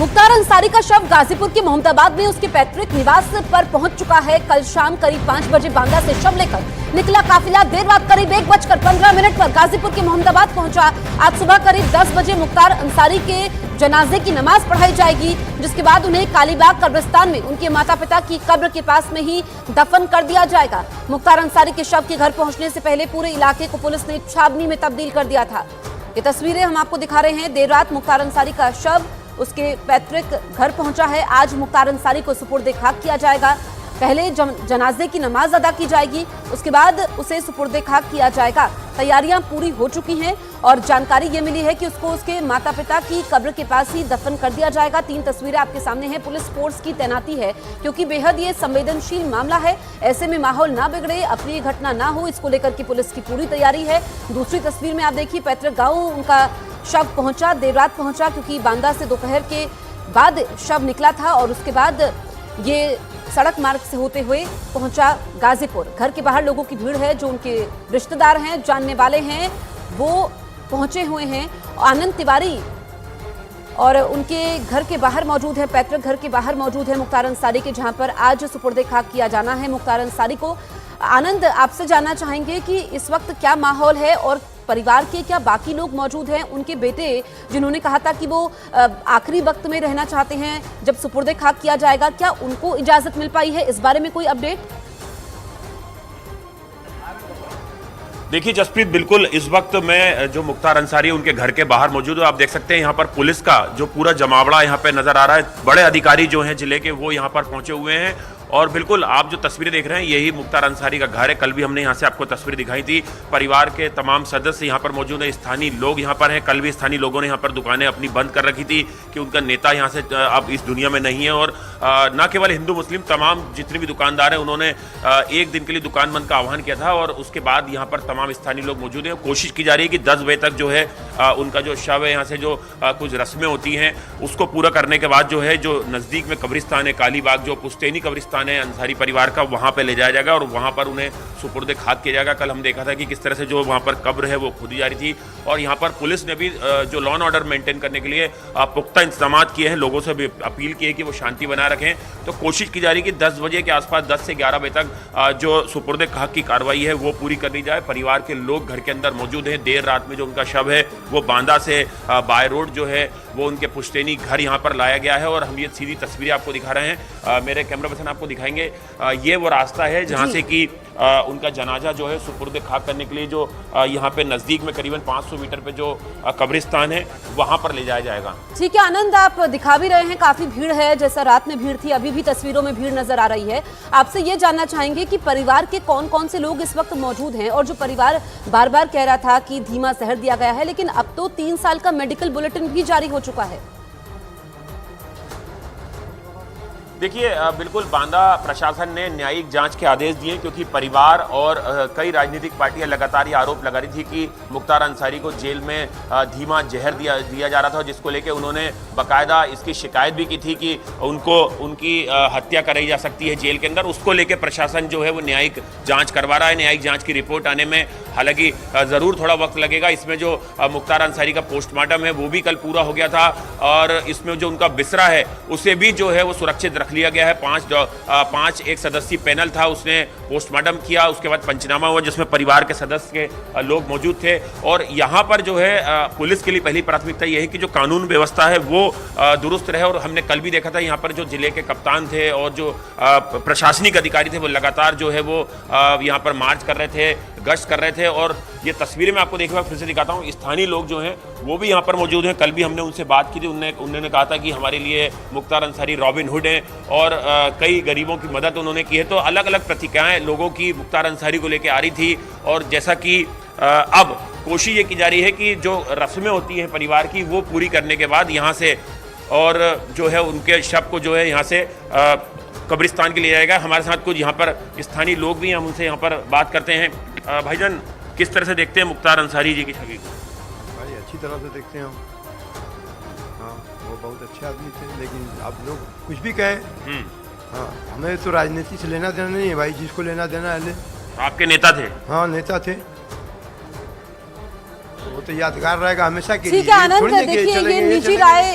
मुख्तार अंसारी का शव गाजीपुर के मोहम्मदाबाद में उसके पैतृक निवास पर पहुंच चुका है। कल शाम करीब 5 बजे बांदा से शव लेकर निकला काफिला देर रात करीब 1:15 पर गाजीपुर के मोहम्मदाबाद पहुंचा। आज सुबह करीब 10 बजे मुख्तार अंसारी के जनाजे की नमाज पढ़ाई जाएगी, जिसके बाद उन्हें कालीबाग कब्रिस्तान में उनके माता पिता की कब्र के पास में ही दफन कर दिया जाएगा। मुख्तार अंसारी के शव के घर पहुंचने से पहले पूरे इलाके को पुलिस ने छावनी में तब्दील कर दिया था। ये तस्वीरें हम आपको दिखा रहे हैं। देर रात मुख्तार अंसारी का शव उसके पैतृक घर पहुंचा है। आज मुख्तार अंसारी को सुपुर्दे खाक किया जाएगा। पहले जनाजे की नमाज अदा की जाएगी, उसके बाद उसे सुपुर्दे खाक किया जाएगा। तैयारियां पूरी हो चुकी हैं और जानकारी ये मिली है कि उसको उसके माता पिता की कब्र के पास ही दफन कर दिया जाएगा। 3 तस्वीरें आपके सामने हैं। पुलिस फोर्स की तैनाती है क्योंकि बेहद ये संवेदनशील मामला है। ऐसे में माहौल ना बिगड़े, अप्रिय घटना ना हो, इसको लेकर की पुलिस की पूरी तैयारी है। दूसरी तस्वीर में आप देखिए, पैतृक गांव उनका शव पहुंचा, देर रात पहुंचा क्योंकि बांदा से दोपहर के बाद शव निकला था और उसके बाद ये सड़क मार्ग से होते हुए पहुंचा गाजीपुर। घर के बाहर लोगों की भीड़ है, जो उनके रिश्तेदार हैं, जानने वाले हैं, वो पहुंचे हुए हैं। आनंद तिवारी और उनके घर के बाहर मौजूद है, पैतृक घर के बाहर मौजूद है मुख्तार अंसारी के, जहां पर आज सुपुर्दे खाक किया जाना है मुख्तार अंसारी को। आनंद, आपसे जानना चाहेंगे कि इस वक्त क्या माहौल है और परिवार के क्या बाकी लोग मौजूद हैं? उनके बेटे जिन्होंने कहा था कि वो आखिरी वक्त में रहना चाहते हैं जब सुपुर्दे खाक किया जाएगा, क्या उनको इजाजत मिल पाई है? इस बारे में कोई अपडेट? देखिए जसप्रीत, बिल्कुल इस वक्त मैं जो मुख्तार अंसारी उनके घर के बाहर मौजूद हूँ। आप देख सकते हैं यहाँ पर पुलिस का जो पूरा जमावड़ा यहाँ पे नजर आ रहा है। बड़े अधिकारी जो हैं जिले के, वो यहाँ पर पहुंचे हुए हैं और बिल्कुल आप जो तस्वीरें देख रहे हैं यही मुख्तार अंसारी का घर है। कल भी हमने यहाँ से आपको तस्वीर दिखाई थी। परिवार के तमाम सदस्य यहाँ पर मौजूद हैं, स्थानीय लोग यहाँ पर हैं। कल भी स्थानीय लोगों ने यहाँ पर दुकानें अपनी बंद कर रखी थी कि उनका नेता यहाँ से अब इस दुनिया में नहीं है। और न केवल हिंदू मुस्लिम, तमाम जितने भी दुकानदार हैं उन्होंने एक दिन के लिए दुकान बंद का आह्वान किया था और उसके बाद यहाँ पर तमाम स्थानीय लोग मौजूद हैं। कोशिश की जा रही है कि 10 बजे तक जो है उनका जो शव है, यहाँ से जो कुछ रस्में होती हैं उसको पूरा करने के बाद जो है, जो नज़दीक में कब्रिस्तान है कालीबाग, जो पुश्तैनी कब्रिस्तान है अंसारी परिवार का, वहां पे ले जाया जाएगा और वहां पर उन्हें सुपुर्दे खाक किया जाएगा। कल हम देखा था कि किस तरह से जो वहां पर कब्र है वो खोदी जा रही थी और यहाँ पर पुलिस ने भी जो लॉ एंड ऑर्डर मेंटेन करने के लिए पुख्ता इंतजाम किए हैं। लोगों से भी अपील की है कि वो शांति बनाए रखें। तो कोशिश की जा रही है कि 10 बजे के आसपास, 10 से 11 बजे तक जो सुपुर्दे खाक की कार्रवाई है वो पूरी कर दी जाए। परिवार के लोग घर के अंदर मौजूद हैं। देर रात में जो उनका शव है वो बांदा से बाय रोड जो है वो उनके पुश्तैनी घर यहाँ पर लाया गया है और हम ये सीधी तस्वीरें आपको दिखा रहे हैं। मेरे कैमरा पर्सन आपको दिखाएंगे। ये वो रास्ता है जहाँ से कि उनका जनाजा जो है सुपुर्दे खाक करने के लिए जो यहाँ पे नज़दीक में करीबन 500 मीटर पे जो कब्रिस्तान है वहाँ पर ले जाया जाएगा। ठीक है आनंद, आप दिखा भी रहे हैं काफी भीड़ है, जैसा रात में भीड़ थी, अभी भी तस्वीरों में भीड़ नजर आ रही है। आपसे ये जानना चाहेंगे कि परिवार के कौन कौन से लोग इस वक्त मौजूद हैं और जो परिवार बार बार कह रहा था कि धीमा सहर दिया गया है, लेकिन अब तो 3 साल का मेडिकल बुलेटिन भी जारी हो चुका है। देखिए बिल्कुल बांदा प्रशासन ने न्यायिक जांच के आदेश दिए क्योंकि परिवार और कई राजनीतिक पार्टियां लगातार ये आरोप लगा रही थी कि मुख्तार अंसारी को जेल में धीमा जहर दिया जा रहा था, जिसको लेके उन्होंने बाकायदा इसकी शिकायत भी की थी कि उनकी हत्या कराई जा सकती है जेल के अंदर। उसको लेके प्रशासन जो है वो न्यायिक जाँच करवा रहा है। न्यायिक जाँच की रिपोर्ट आने में हालांकि ज़रूर थोड़ा वक्त लगेगा। इसमें जो मुख्तार अंसारी का पोस्टमार्टम है वो भी कल पूरा हो गया था और इसमें जो उनका बिस्तरा है उसे भी जो है वो सुरक्षित रख लिया गया है। 5 एक सदस्यीय पैनल था, उसने पोस्टमार्टम किया, उसके बाद पंचनामा हुआ जिसमें परिवार के सदस्य के लोग मौजूद थे। और यहाँ पर जो है पुलिस के लिए पहली प्राथमिकता यह है कि जो कानून व्यवस्था है वो दुरुस्त रहे। और हमने कल भी देखा था यहाँ पर जो जिले के कप्तान थे और जो प्रशासनिक अधिकारी थे वो लगातार जो है वो यहाँ पर मार्च कर रहे थे, गश्त कर रहे थे। और ये तस्वीरें मैं आपको देखने फिर से दिखाता हूँ। स्थानीय लोग जो हैं वो भी यहाँ पर मौजूद हैं। कल भी हमने उनसे बात की थी, उन्होंने कहा था कि हमारे लिए मुख्तार अंसारी रॉबिन हुड हैं और कई गरीबों की मदद उन्होंने की है। तो अलग अलग प्रतिक्रियाएं लोगों की मुख्तार अंसारी को लेकर आ रही थी और जैसा कि अब कोशिश ये की जा रही है कि जो रस्में होती हैं परिवार की वो पूरी करने के बाद यहाँ से और जो है उनके शव को जो है यहाँ से कब्रिस्तान के लिए जाएगा। हमारे साथ कुछ यहाँ पर स्थानीय लोग भी हैं, हम उनसे यहाँ पर बात करते हैं। भाईजान, किस तरह से देखते हैं मुख्तार अंसारी जी की छवि को? भाई अच्छी तरह से देखते हैं हम। हाँ, वो बहुत अच्छे आदमी थे, लेकिन आप लोग कुछ भी कहें, हाँ हमें तो राजनीति से लेना देना नहीं है भाई, जिसको लेना देना है ले। आपके नेता थे? हाँ नेता थे, वो तो यादगार रहेगा हमेशा के लिए। ठीक है आनंद, देखिए ये निजी राय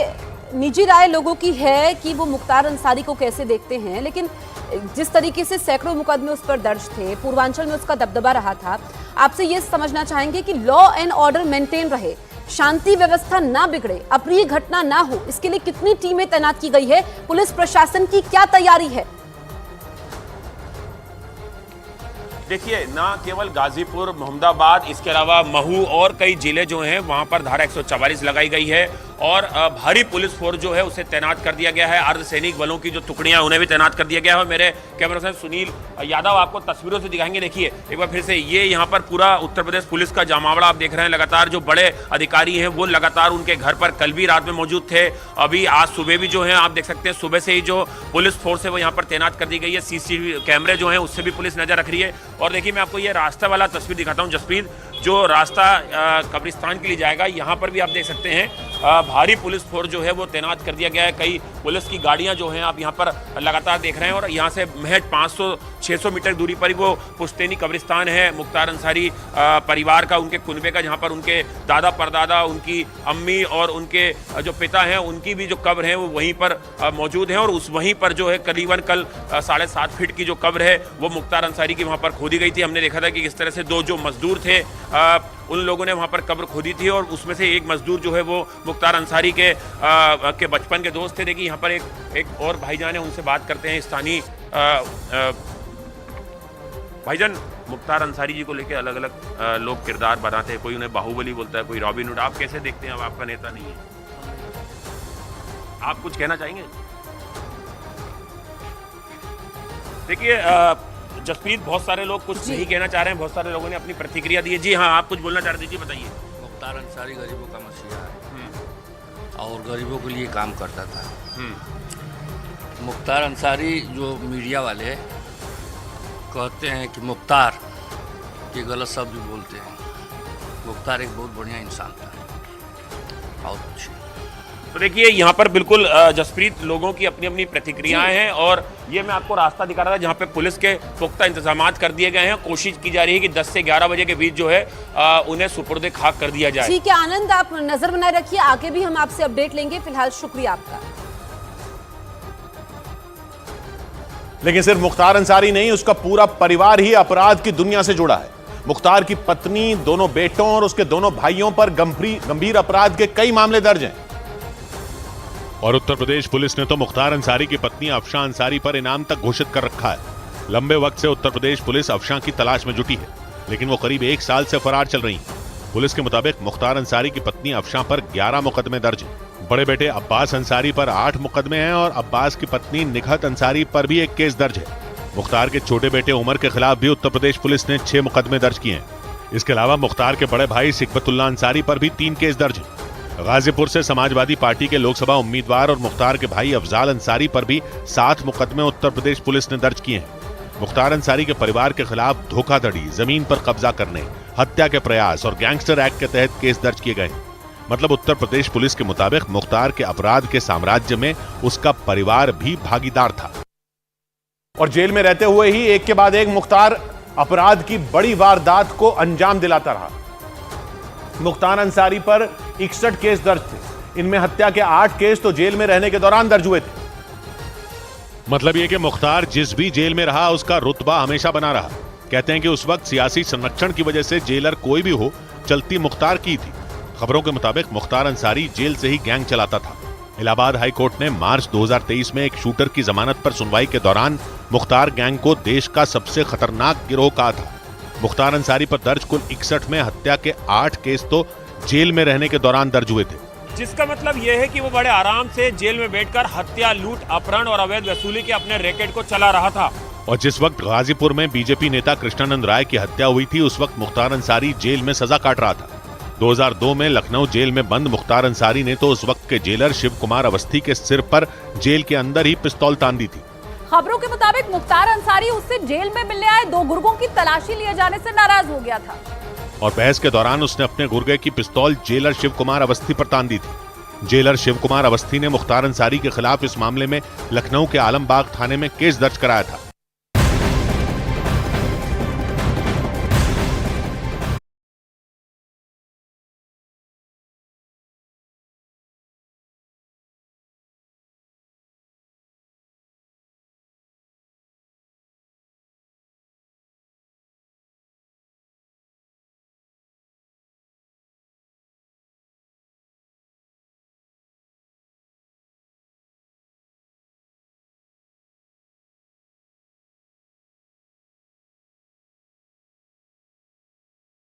निजी राय लोगों की है कि वो मुख्तार अंसारी को कैसे देखते हैं, लेकिन जिस तरीके से सैकड़ों मुकदमे उस पर दर्ज थे, पूर्वांचल में उसका दबदबा रहा था, आपसे ये समझना चाहेंगे कि लॉ एंड ऑर्डर मेंटेन रहे, शांति व्यवस्था ना बिगड़े, अप्रिय घटना ना हो, इसके लिए कितनी टीमें तैनात की गई है, पुलिस प्रशासन की क्या तैयारी है? देखिए, ना केवल गाजीपुर, मोहम्मदाबाद, इसके अलावा महू और कई जिले जो हैं वहां पर धारा 144 लगाई गई है और भारी पुलिस फोर्स जो है उसे तैनात कर दिया गया है। अर्धसैनिक बलों की जो टुकड़ियां उन्हें भी तैनात कर दिया गया है। और मेरे कैमरामैन सुनील यादव आपको तस्वीरों से दिखाएंगे। देखिए एक बार फिर से, ये यहाँ पर पूरा उत्तर प्रदेश पुलिस का जमावड़ा आप देख रहे हैं। लगातार जो बड़े अधिकारी हैं वो लगातार उनके घर पर कल भी रात में मौजूद थे, अभी आज सुबह भी जो है आप देख सकते हैं, सुबह से ही जो पुलिस फोर्स है वो यहाँ पर तैनात कर दी गई है। सीसीटीवी कैमरे जो है उससे भी पुलिस नजर रख रही है। और देखिए मैं आपको ये रास्ता वाला तस्वीर दिखाता हूँ जसप्रीत, जो रास्ता कब्रिस्तान के लिए जाएगा, यहाँ पर भी आप देख सकते हैं भारी पुलिस फोर्स जो है वो तैनात कर दिया गया है। कई पुलिस की गाड़ियां जो हैं आप यहाँ पर लगातार देख रहे हैं। और यहाँ से महज 500-600 मीटर दूरी पर ही वो पुश्तैनी कब्रिस्तान है मुख्तार अंसारी परिवार का, उनके कुनबे का, जहाँ पर उनके दादा परदादा, उनकी अम्मी और उनके जो पिता हैं उनकी भी जो कब्र है वो वहीं पर मौजूद है। और उस वहीं पर जो है करीबन कल 7.5 फीट की जो कब्र है वो मुख्तार अंसारी की वहाँ पर खोदी गई थी। हमने देखा था कि किस तरह से दो जो मजदूर थे उन लोगों ने वहाँ पर कब्र खोदी थी और उसमें से एक मजदूर जो है वो मुख्तार अंसारी के बचपन के दोस्त थे। देखिए यहाँ पर एक और भाईजान है, उनसे बात करते हैं। स्थानीय भाईजान, मुख्तार अंसारी जी को लेकर अलग अलग लोग किरदार बनाते हैं, कोई उन्हें बाहुबली बोलता है, कोई रॉबिन हुड, आप कैसे देखते हैं? अब आपका नेता नहीं है, आप कुछ कहना चाहेंगे? देखिए जसप्रीत, बहुत सारे लोग कुछ नहीं कहना चाह रहे हैं, बहुत सारे लोगों ने अपनी प्रतिक्रिया दी है। जी हाँ, आप कुछ बोलना चाह रहे थे, जी बताइए। मुख्तार अंसारी गरीबों का मसीहा है और गरीबों के लिए काम करता था। मुख्तार अंसारी जो मीडिया वाले कहते हैं कि मुख्तार के गलत शब्द भी बोलते हैं, मुख्तार एक बहुत बढ़िया इंसान था, बहुत अच्छे। तो देखिए यहाँ पर बिल्कुल जसप्रीत, लोगों की अपनी अपनी प्रतिक्रियाएं हैं और ये मैं आपको रास्ता दिखा रहा था जहाँ पे पुलिस के पुख्ता इंतजामात कर दिए गए हैं। कोशिश की जा रही है कि 10 से 11 बजे के बीच जो है उन्हें सुपुर्द खाक कर दिया जाए। ठीक है आनंद, आप नजर बनाए रखिए, आगे भी हम आपसे अपडेट लेंगे। फिलहाल शुक्रिया आपका। लेकिन सिर्फ मुख्तार अंसारी नहीं, उसका पूरा परिवार ही अपराध की दुनिया से जुड़ा है। मुख्तार की पत्नी, दोनों बेटों और उसके दोनों भाइयों पर गंभीर अपराध के कई मामले दर्ज हैं। और उत्तर प्रदेश पुलिस ने तो मुख्तार अंसारी की पत्नी अफशां अंसारी पर इनाम तक घोषित कर रखा है। लंबे वक्त से उत्तर प्रदेश पुलिस अफशां की तलाश में जुटी है, लेकिन वो करीब 1 साल से फरार चल रही है। पुलिस के मुताबिक मुख्तार अंसारी की पत्नी अफशां पर 11 मुकदमे दर्ज हैं। बड़े बेटे अब्बास अंसारी पर 8 मुकदमे हैं और अब्बास की पत्नी निघत अंसारी पर भी एक केस दर्ज है। मुख्तार के छोटे बेटे उमर के खिलाफ भी उत्तर प्रदेश पुलिस ने 6 मुकदमे दर्ज किए हैं। इसके अलावा मुख्तार के बड़े भाई सिकबतुल्लाह अंसारी पर भी 3 केस दर्ज हैं। गाजीपुर से समाजवादी पार्टी के लोकसभा उम्मीदवार और मुख्तार के भाई अफजाल अंसारी पर भी 7 मुकदमे उत्तर प्रदेश पुलिस ने दर्ज किए हैं। मुख्तार अंसारी के परिवार के खिलाफ धोखाधड़ी, जमीन पर कब्जा करने, हत्या के प्रयास और गैंगस्टर एक्ट के तहत केस दर्ज किए गए। मतलब उत्तर प्रदेश पुलिस के मुताबिक मुख्तार के अपराध के साम्राज्य में उसका परिवार भी भागीदार था। और जेल में रहते हुए ही एक के बाद एक मुख्तार अपराध की बड़ी वारदात को अंजाम दिलाता रहा। मुख्तार अंसारी पर 61 केस दर्ज थे, इनमें हत्या के 8 केस तो जेल में रहने के दौरान दर्ज हुए थे। मतलब यह कि मुख्तार जिस भी जेल में रहा उसका रुतबा हमेशा बना रहा। कहते हैं कि उस वक्त सियासी संरक्षण की वजह से जेलर कोई भी हो, चलती मुख्तार की थी। खबरों के मुताबिक मुख्तार अंसारी जेल से ही गैंग चलाता था। इलाहाबाद हाई कोर्ट ने मार्च 2023 में एक शूटर की जमानत पर सुनवाई के दौरान मुख्तार गैंग को देश का सबसे खतरनाक गिरोह कहा था। मुख्तार अंसारी पर दर्ज कुल 61 में हत्या के 8 केस तो जेल में रहने के दौरान दर्ज हुए थे। जिसका मतलब यह है कि वो बड़े आराम से जेल में बैठकर हत्या, लूट, अपहरण और अवैध वसूली के अपने रैकेट को चला रहा था। और जिस वक्त गाजीपुर में बीजेपी नेता कृष्णानंद राय की हत्या हुई थी, उस वक्त मुख्तार अंसारी जेल में सजा काट रहा था। 2002 में लखनऊ जेल में बंद मुख्तार अंसारी ने तो उस वक्त के जेलर शिव कुमार अवस्थी के सिर पर जेल के अंदर ही पिस्तौल तान दी थी। खबरों के मुताबिक मुख्तार अंसारी उससे जेल में मिलने आए 2 गुर्गों की तलाशी लिए जाने से नाराज हो गया था और बहस के दौरान उसने अपने गुर्गे की पिस्तौल जेलर शिव कुमार अवस्थी पर तान दी थी। जेलर शिव कुमार अवस्थी ने मुख्तार अंसारी के खिलाफ इस मामले में लखनऊ के आलमबाग थाने में केस दर्ज कराया था।